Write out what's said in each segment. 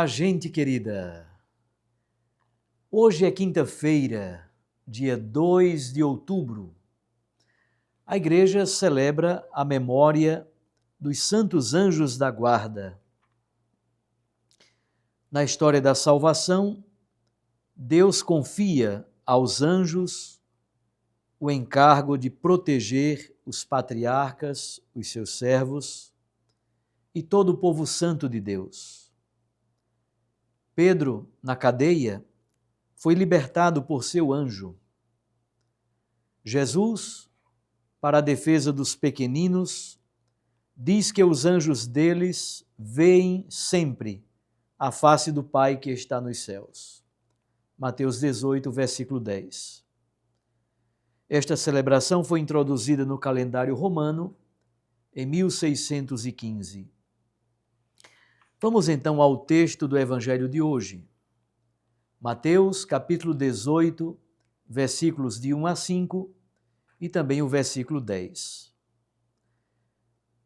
Olá, gente querida! Hoje é quinta-feira, dia 2 de outubro. A igreja celebra a memória dos santos anjos da guarda. Na história da salvação, Deus confia aos anjos o encargo de proteger os patriarcas, os seus servos e todo o povo santo de Deus. Pedro, na cadeia, foi libertado por seu anjo. Jesus, para a defesa dos pequeninos, diz que os anjos deles veem sempre a face do Pai que está nos céus. Mateus 18, versículo 10. Esta celebração foi introduzida no calendário romano em 1615. Vamos então ao texto do Evangelho de hoje. Mateus, capítulo 18, versículos de 1 a 5 e também o versículo 10.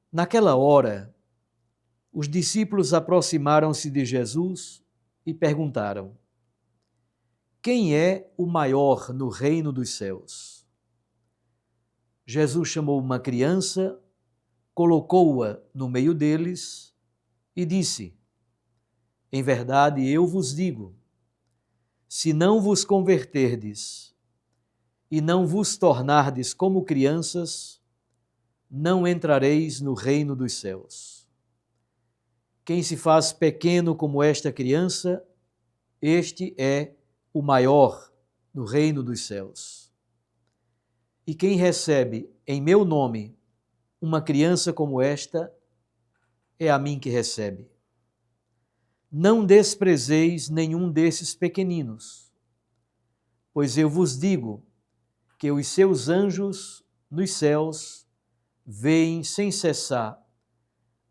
Naquela hora, os discípulos aproximaram-se de Jesus e perguntaram: quem é o maior no reino dos céus? Jesus chamou uma criança, colocou-a no meio deles e disse: em verdade, eu vos digo, se não vos converterdes e não vos tornardes como crianças, não entrareis no reino dos céus. Quem se faz pequeno como esta criança, este é o maior no reino dos céus. E quem recebe em meu nome uma criança como esta, é a mim que recebe. Não desprezeis nenhum desses pequeninos, pois eu vos digo que os seus anjos nos céus veem sem cessar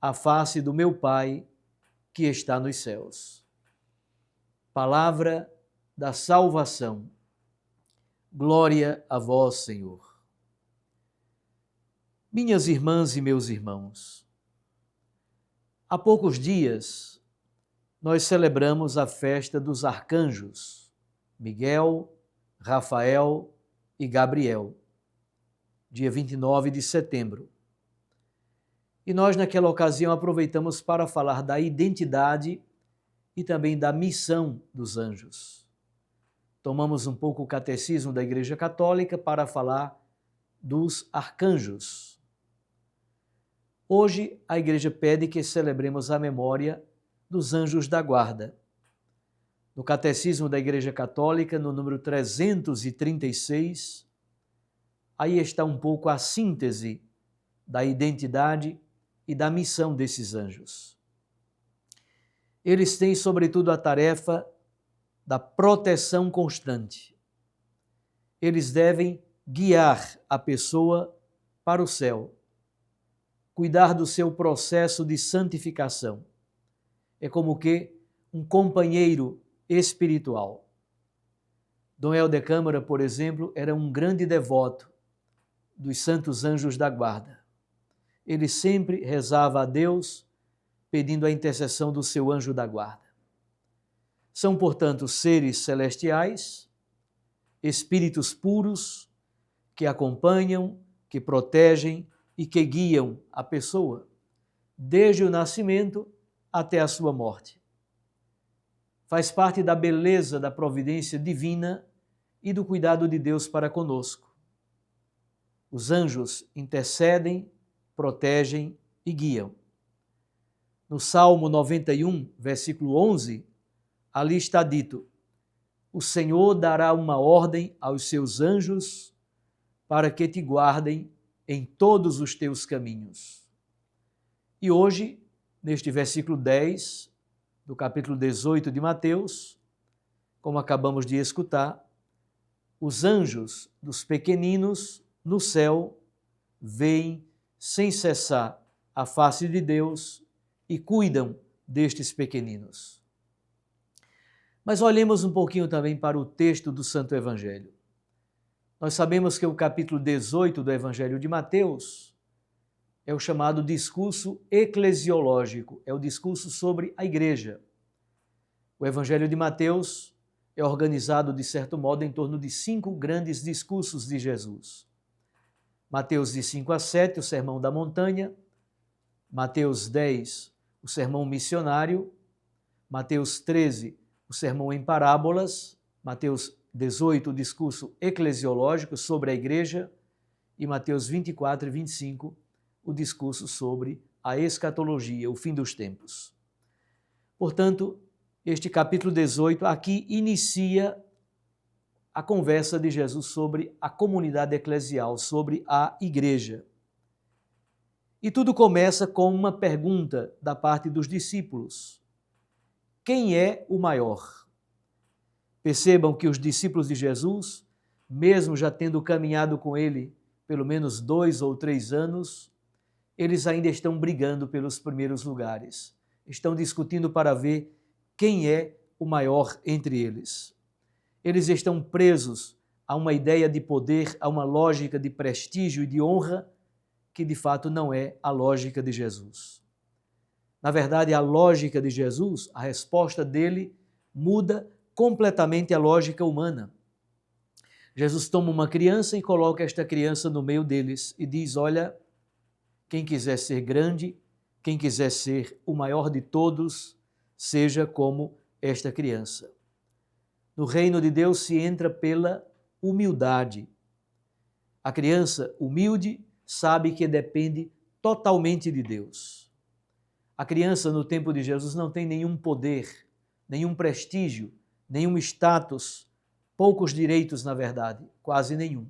a face do meu Pai que está nos céus. Palavra da salvação. Glória a vós, Senhor. Minhas irmãs e meus irmãos, há poucos dias nós celebramos a festa dos arcanjos, Miguel, Rafael e Gabriel, dia 29 de setembro. E nós, naquela ocasião, aproveitamos para falar da identidade e também da missão dos anjos. Tomamos um pouco o catecismo da Igreja Católica para falar dos arcanjos. Hoje, a Igreja pede que celebremos a memória dos anjos da guarda. No catecismo da Igreja Católica, no número 336, aí está um pouco a síntese da identidade e da missão desses anjos. Eles têm, sobretudo, a tarefa da proteção constante. Eles devem guiar a pessoa para o céu, cuidar do seu processo de santificação. É como que um companheiro espiritual. Dom Helder Câmara, por exemplo, era um grande devoto dos santos anjos da guarda. Ele sempre rezava a Deus pedindo a intercessão do seu anjo da guarda. São, portanto, seres celestiais, espíritos puros, que acompanham, que protegem e que guiam a pessoa, desde o nascimento até a sua morte. Faz parte da beleza da providência divina e do cuidado de Deus para conosco. Os anjos intercedem, protegem e guiam. No Salmo 91, versículo 11, ali está dito: o Senhor dará uma ordem aos seus anjos para que te guardem em todos os teus caminhos. E hoje, neste versículo 10 do capítulo 18 de Mateus, como acabamos de escutar, os anjos dos pequeninos no céu veem sem cessar a face de Deus e cuidam destes pequeninos. Mas olhemos um pouquinho também para o texto do Santo Evangelho. Nós sabemos que o capítulo 18 do Evangelho de Mateus é o chamado discurso eclesiológico, é o discurso sobre a igreja. O Evangelho de Mateus é organizado, de certo modo, em torno de 5 grandes discursos de Jesus. Mateus de 5 a 7, o Sermão da Montanha. Mateus 10, o Sermão Missionário. Mateus 13, o Sermão em Parábolas. Mateus 18, o discurso eclesiológico sobre a igreja. E Mateus 24 e 25, o discurso sobre a escatologia, o fim dos tempos. Portanto, este capítulo 18 aqui inicia a conversa de Jesus sobre a comunidade eclesial, sobre a igreja. E tudo começa com uma pergunta da parte dos discípulos: quem é o maior? Percebam que os discípulos de Jesus, mesmo já tendo caminhado com ele pelo menos 2 ou 3 anos, eles ainda estão brigando pelos primeiros lugares. Estão discutindo para ver quem é o maior entre eles. Eles estão presos a uma ideia de poder, a uma lógica de prestígio e de honra, que de fato não é a lógica de Jesus. Na verdade, a lógica de Jesus, a resposta dele, muda completamente a lógica humana. Jesus toma uma criança e coloca esta criança no meio deles e diz: olha, quem quiser ser grande, quem quiser ser o maior de todos, seja como esta criança. No reino de Deus se entra pela humildade. A criança humilde sabe que depende totalmente de Deus. A criança no tempo de Jesus não tem nenhum poder, nenhum prestígio, nenhum status, poucos direitos, na verdade, quase nenhum.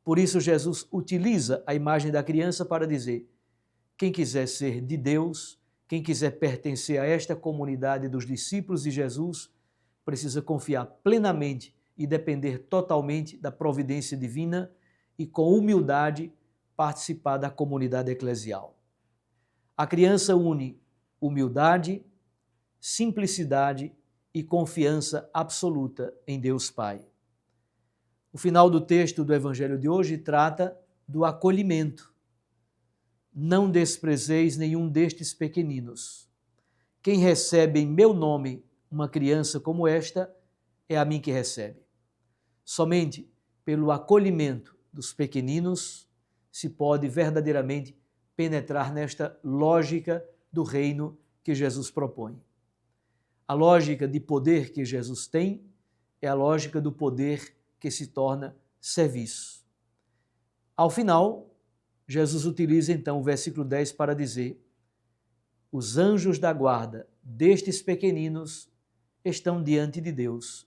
Por isso Jesus utiliza a imagem da criança para dizer: quem quiser ser de Deus, quem quiser pertencer a esta comunidade dos discípulos de Jesus, precisa confiar plenamente e depender totalmente da providência divina e, com humildade, participar da comunidade eclesial. A criança une humildade, simplicidade e confiança absoluta em Deus Pai. O final do texto do Evangelho de hoje trata do acolhimento. Não desprezeis nenhum destes pequeninos. Quem recebe em meu nome uma criança como esta, é a mim que recebe. Somente pelo acolhimento dos pequeninos se pode verdadeiramente penetrar nesta lógica do reino que Jesus propõe. A lógica de poder que Jesus tem é a lógica do poder que se torna serviço. Ao final, Jesus utiliza então o versículo 10 para dizer: os anjos da guarda destes pequeninos estão diante de Deus.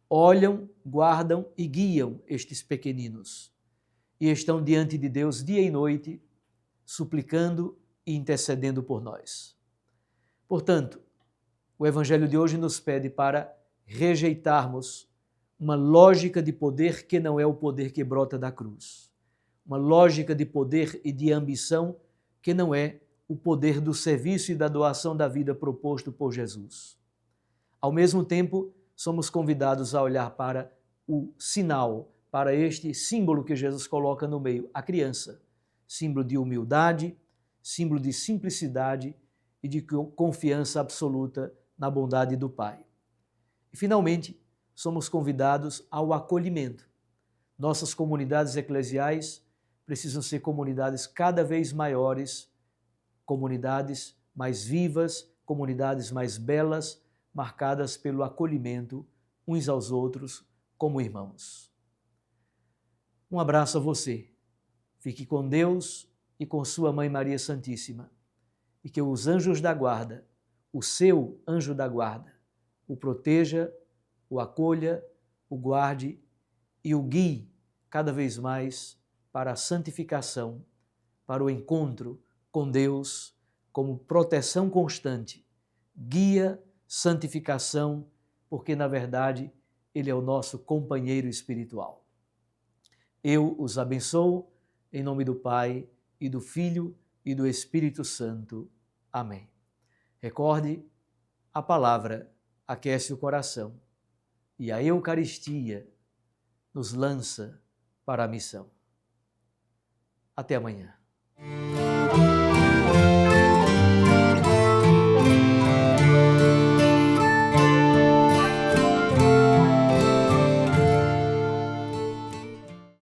Olham, guardam e guiam estes pequeninos. E estão diante de Deus dia e noite, suplicando e intercedendo por nós. Portanto, o Evangelho de hoje nos pede para rejeitarmos uma lógica de poder que não é o poder que brota da cruz. Uma lógica de poder e de ambição que não é o poder do serviço e da doação da vida proposto por Jesus. Ao mesmo tempo, somos convidados a olhar para o sinal, para este símbolo que Jesus coloca no meio, a criança, símbolo de humildade, símbolo de simplicidade e de confiança absoluta na bondade do Pai. E, finalmente, somos convidados ao acolhimento. Nossas comunidades eclesiais precisam ser comunidades cada vez maiores, comunidades mais vivas, comunidades mais belas, marcadas pelo acolhimento uns aos outros como irmãos. Um abraço a você. Fique com Deus e com sua Mãe Maria Santíssima. E que os anjos da guarda, o seu anjo da guarda, o proteja, o acolha, o guarde e o guie cada vez mais para a santificação, para o encontro com Deus como proteção constante, guia, santificação, porque na verdade Ele é o nosso companheiro espiritual. Eu os abençoo em nome do Pai e do Filho e do Espírito Santo. Amém. Recorde, a palavra aquece o coração e a Eucaristia nos lança para a missão. Até amanhã.